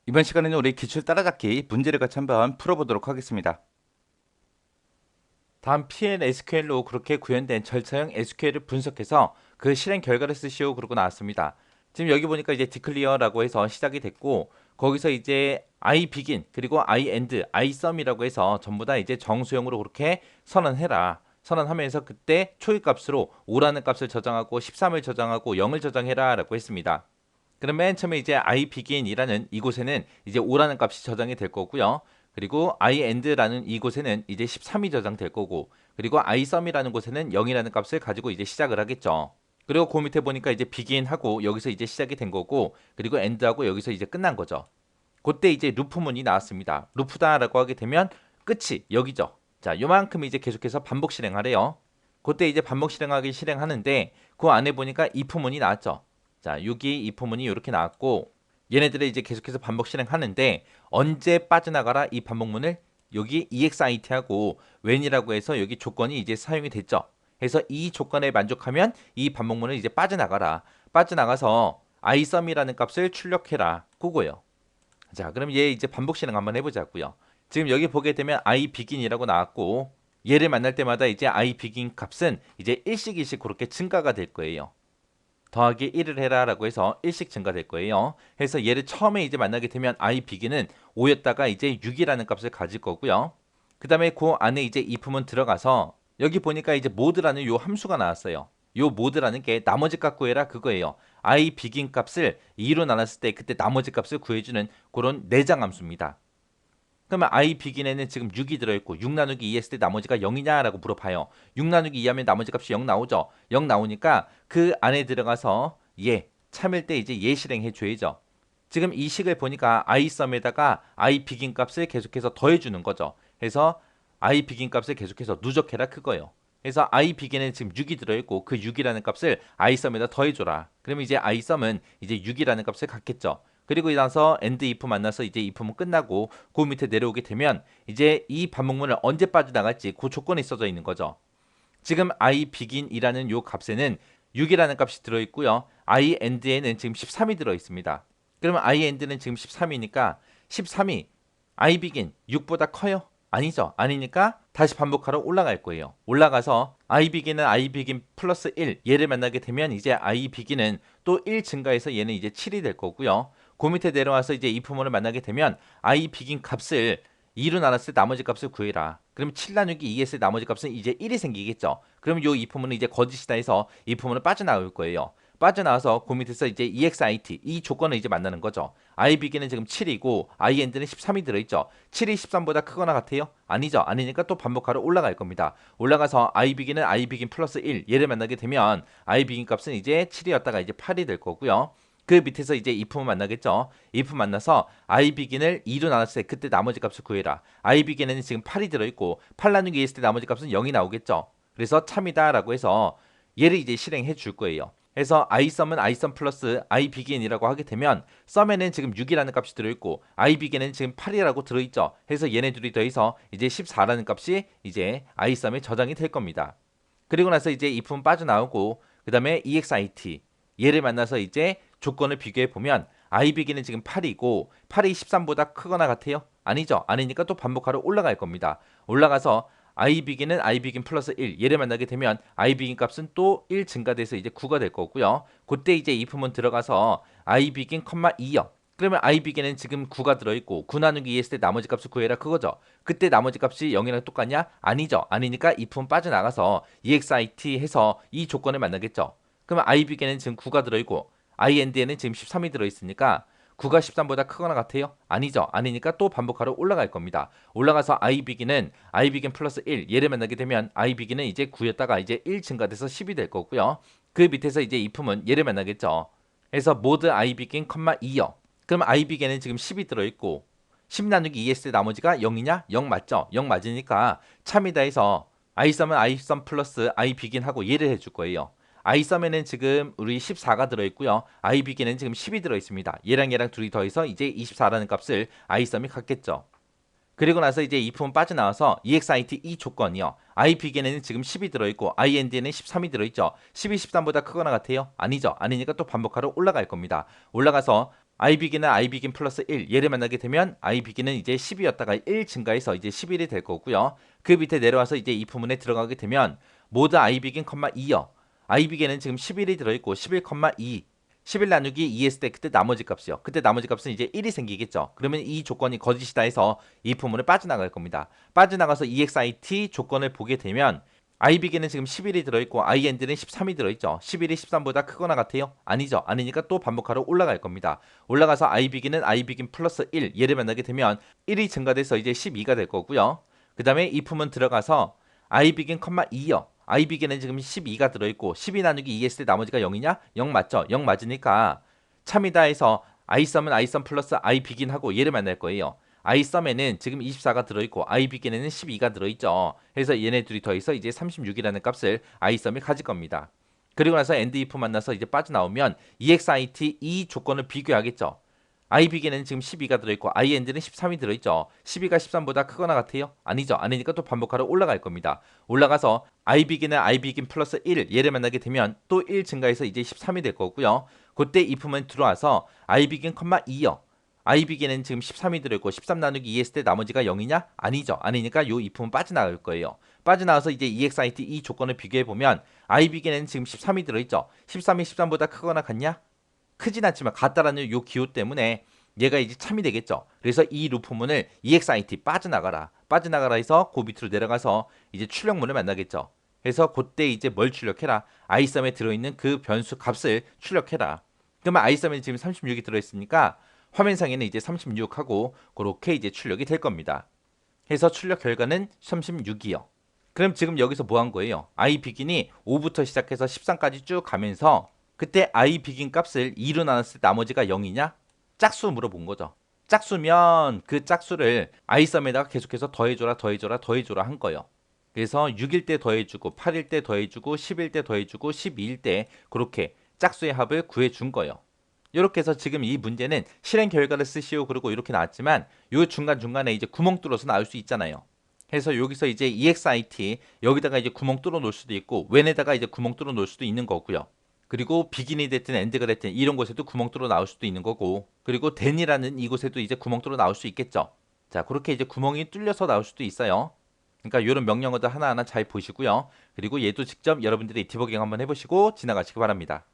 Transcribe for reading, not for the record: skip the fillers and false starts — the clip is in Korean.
이번 시간에는 우리 기출 따라잡기 문제를 같이 한번 풀어보도록 하겠습니다. 다음 PL/SQL로 그렇게 구현된 절차형 SQL을 분석해서 그 실행 결과를 쓰시오 그러고 나왔습니다. 지금 여기 보니까 이제 declare라고 해서 시작이 됐고 거기서 이제 I begin 그리고 I end, I sum이라고 해서 전부 다 이제 정수형으로 그렇게 선언해라. 선언하면서 그때 초기 값으로 5라는 값을 저장하고 13을 저장하고 0을 저장해라 라고 했습니다. 그럼 맨 처음에 이제 I begin이라는 이곳에는 이제 5라는 값이 저장이 될 거고요. 그리고 I end라는 이곳에는 이제 13이 저장될 거고, 그리고 I sum이라는 곳에는 0이라는 값을 가지고 이제 시작을 하겠죠. 그리고 그 밑에 보니까 이제 begin하고 여기서 이제 시작이 된 거고, 그리고 end하고 여기서 이제 끝난 거죠. 그때 이제 루프문이 나왔습니다. 루프다라고 하게 되면 끝이 여기죠. 자, 요만큼 이제 계속해서 반복 실행하래요. 그때 이제 반복 실행하는데 그 안에 보니까 if문이 나왔죠. 자, 여기 if문이 이렇게 나왔고 얘네들을 이제 계속해서 반복 실행하는데 언제 빠져나가라 이 반복문을 여기 exit하고 when이라고 해서 여기 조건이 이제 사용이 됐죠. 그래서 이 조건에 만족하면 이 반복문을 이제 빠져나가라. 빠져나가서 isum이라는 값을 출력해라. 그거예요. 자, 그럼 얘 이제 반복 실행 한번 해보자고요. 지금 여기 보게 되면 I begin이라고 나왔고 얘를 만날 때마다 이제 I begin 값은 이제 일씩 그렇게 증가가 될 거예요. 더하기 1을 해라라고 해서 1씩 증가될 거예요. 그래서 얘를 처음에 이제 만나게 되면 I begin은 5였다가 이제 6이라는 값을 가질 거고요. 그 다음에 그 안에 이제 if문 들어가서 여기 보니까 이제 mode라는 요 함수가 나왔어요. 요 mode라는 게 나머지 값 구해라 그거예요. I begin 값을 2로 나눴을 때 그때 나머지 값을 구해주는 그런 내장 함수입니다. 그러면 I begin에는 지금 6이 들어있고 6 나누기 2 했을 때 나머지가 0이냐라고 물어봐요. 6 나누기 2 하면 나머지 값이 0 나오죠. 0 나오니까 그 안에 들어가서 얘 참일 때 이제 얘 실행해 줘야죠. 지금 이 식을 보니까 I sum에다가 I begin 값을 계속해서 더해주는 거죠. 그래서 I begin 값을 계속해서 누적해라 그거예요. 그래서 I begin에는 지금 6이 들어있고 그 6이라는 값을 I sum에다 더해줘라. 그러면 이제 I sum은 이제 6이라는 값을 갖겠죠. 그리고 나서 end if 만나서 이제 if문 끝나고 그 밑에 내려오게 되면 이제 이 반복문을 언제 빠져나갈지 그 조건이 써져 있는 거죠. 지금 I begin이라는 요 값에는 6이라는 값이 들어있고요. I end에는 지금 13이 들어있습니다. 그러면 I end는 지금 13이니까 13이 I begin 6보다 커요? 아니죠. 아니니까 다시 반복하러 올라갈 거예요. 올라가서 I begin은 I begin 플러스 1 얘를 만나게 되면 이제 I begin은 또 1 증가해서 얘는 이제 7이 될 거고요. 그 밑에 내려와서 이제 if문을 만나게 되면 I begin 값을 2로 나눴을 때 나머지 값을 구해라. 그럼 7 나누기 2 했을 때 나머지 값은 이제 1이 생기겠죠. 그럼 요 if문은 이제 거짓이다 해서 if문은 빠져나올 거예요. 빠져나와서 그 밑에서 이제 exit 이 조건을 이제 만나는 거죠. I begin은 지금 7이고 I end는 13이 들어있죠. 7이 13보다 크거나 같아요? 아니죠. 아니니까 또 반복하러 올라갈 겁니다. 올라가서 I begin은 I begin 플러스 1 얘를 만나게 되면 I begin 값은 이제 7이었다가 이제 8이 될 거고요. 그 밑에서 이제 if 만나겠죠. if 만나서 I begin을 2로 나눴을 때 그때 나머지 값을 구해라. I begin에는 지금 8이 들어있고 8 나누기 2 했을 때 나머지 값은 0이 나오겠죠. 그래서 참이다 라고 해서 얘를 이제 실행해 줄 거예요. 그래서 I sum은 I sum 플러스 I begin이라고 하게 되면 sum에는 지금 6이라는 값이 들어있고 I begin에는 지금 8이라고 들어있죠. 그래서 얘네 둘이 더해서 이제 14라는 값이 이제 I sum에 저장이 될 겁니다. 그리고 나서 이제 if는 빠져나오고 그 다음에 exit 얘를 만나서 이제 조건을 비교해 보면 I begin은 지금 8이고 8이 13보다 크거나 같아요? 아니죠. 아니니까 또 반복하러 올라갈 겁니다. 올라가서 I begin은 I begin 플러스 1 얘를 만나게 되면 I begin 값은 또 1 증가돼서 이제 9가 될 거고요. 그때 이제 if문 들어가서 I begin, 2요. 그러면 I begin은 지금 9가 들어있고 9 나누기 2 했을 때 나머지 값을 구해라 그거죠. 그때 나머지 값이 0이랑 똑같냐? 아니죠. 아니니까 if문 빠져나가서 exit 해서 이 조건을 만나겠죠. 그러면 I begin은 지금 9가 들어있고 I end에는 지금 13이 들어있으니까 9가 13보다 크거나 같아요? 아니죠. 아니니까 또 반복하러 올라갈 겁니다. 올라가서 I begin은 I begin 플러스 1 얘를 만나게 되면 I begin은 이제 9였다가 이제 1 증가돼서 10이 될 거고요. 그 밑에서 이제 if문 얘를 만나겠죠. 그래서 mod I begin, 2요. 그럼 I begin은 지금 10이 들어있고 10 나누기 2 했을 때 나머지가 0이냐? 0 맞죠? 0 맞으니까 참이다 해서 I sum은 I sum 플러스 I begin 하고 얘를 해줄 거예요. I sum에는 지금 우리 14가 들어있고요. I begin은 지금 10이 들어있습니다. 얘랑 둘이 더해서 이제 24라는 값을 I sum이 갖겠죠. 그리고 나서 이제 if는 빠져나와서 exit 이 조건이요. I begin에는 지금 10이 들어있고 I end에는 13이 들어있죠. 10이 13보다 크거나 같아요? 아니죠. 아니니까 또 반복하러 올라갈 겁니다. 올라가서 iBegin은 iBegin 플러스 1 얘를 만나게 되면 iBegin은 이제 10이었다가 1 증가해서 이제 11이 될 거고요. 그 밑에 내려와서 이제 이 부문에 들어가게 되면 모두 iBegin, 2요. iBegin은 지금 11이 들어있고 11,2 11 나누기 2 했을 때 그때 나머지 값이요. 그때 나머지 값은 이제 1이 생기겠죠. 그러면 이 조건이 거짓이다 해서 이 부문을 빠져나갈 겁니다. 빠져나가서 EXIT 조건을 보게 되면 iBegin은 지금 11이 들어있고 iEnd는 13이 들어있죠. 11이 13보다 크거나 같아요? 아니죠. 아니니까 또 반복하러 올라갈 겁니다. 올라가서 iBegin은 iBegin 플러스 1 얘를 만나게 되면 1이 증가돼서 이제 12가 될 거고요. 그 다음에 이 품은 들어가서 iBegin, 2요. iBegin은 지금 12가 들어있고 12 나누기 2 했을 때 나머지가 0이냐? 0 맞죠? 0 맞으니까 참이다 해서 iSum은 iSum 플러스 iBegin 하고 얘를 만날 거예요. iSum에는 지금 24가 들어있고 iBegin에는 12가 들어있죠. 그래서 얘네 둘이 더해서 이제 36이라는 값을 iSum이 가질 겁니다. 그리고 나서 AND if 만나서 이제 빠져나오면 EXIT 이 조건을 비교하겠죠. iBegin은 지금 12가 들어있고 iEnd는 13이 들어있죠. 12가 13보다 크거나 같아요? 아니죠. 아니니까 또 반복하러 올라갈 겁니다. 올라가서 iBegin은 iBegin 플러스 1 얘를 만나게 되면 또 1 증가해서 이제 13이 될 거고요. 그때 if만 들어와서 iBegin, 2요. iBegin은 지금 13이 들어있고 13 나누기 2 했을 때 나머지가 0이냐? 아니죠. 아니니까 요 if은 빠져나갈 거예요. 빠져나와서 이제 EXIT 이 조건을 비교해보면 iBegin은 지금 13이 들어있죠. 13이 13보다 크거나 같냐? 크진 않지만 같다라는 요 기호 때문에 얘가 이제 참이 되겠죠. 그래서 이 루프문을 EXIT 빠져나가라 해서 그 밑으로 내려가서 이제 출력문을 만나겠죠. 그래서 그때 이제 뭘 출력해라? iSum에 들어있는 그 변수 값을 출력해라. 그러면 iSum에 지금 36이 들어있으니까 화면상에는 이제 36하고 그렇게 이제 출력이 될 겁니다. 해서 출력 결과는 36이요. 그럼 지금 여기서 뭐 한 거예요? iBegin이 5부터 시작해서 13까지 쭉 가면서 그때 iBegin 값을 2로 나눴을 때 나머지가 0이냐? 짝수 물어본 거죠. 짝수면 그 짝수를 iSum에다가 계속해서 더해줘라 한 거예요. 그래서 6일 때 더해주고 8일 때 더해주고 10일 때 더해주고 12일 때 그렇게 짝수의 합을 구해준 거예요. 이렇게 해서 지금 이 문제는 실행 결과를 쓰시오 그러고 이렇게 나왔지만 요 중간중간에 이제 구멍 뚫어서 나올 수 있잖아요. 그래서 여기서 이제 EXIT 여기다가 이제 구멍 뚫어 놓을 수도 있고 when에다가 이제 구멍 뚫어 놓을 수도 있는 거고요. 그리고 begin이 됐든 end가 됐든 이런 곳에도 구멍 뚫어 나올 수도 있는 거고 그리고 then이라는 이곳에도 이제 구멍 뚫어 나올 수 있겠죠. 자, 그렇게 이제 구멍이 뚫려서 나올 수도 있어요. 그러니까 이런 명령어도 하나하나 잘 보시고요. 그리고 얘도 직접 여러분들이 디버깅 한번 해보시고 지나가시기 바랍니다.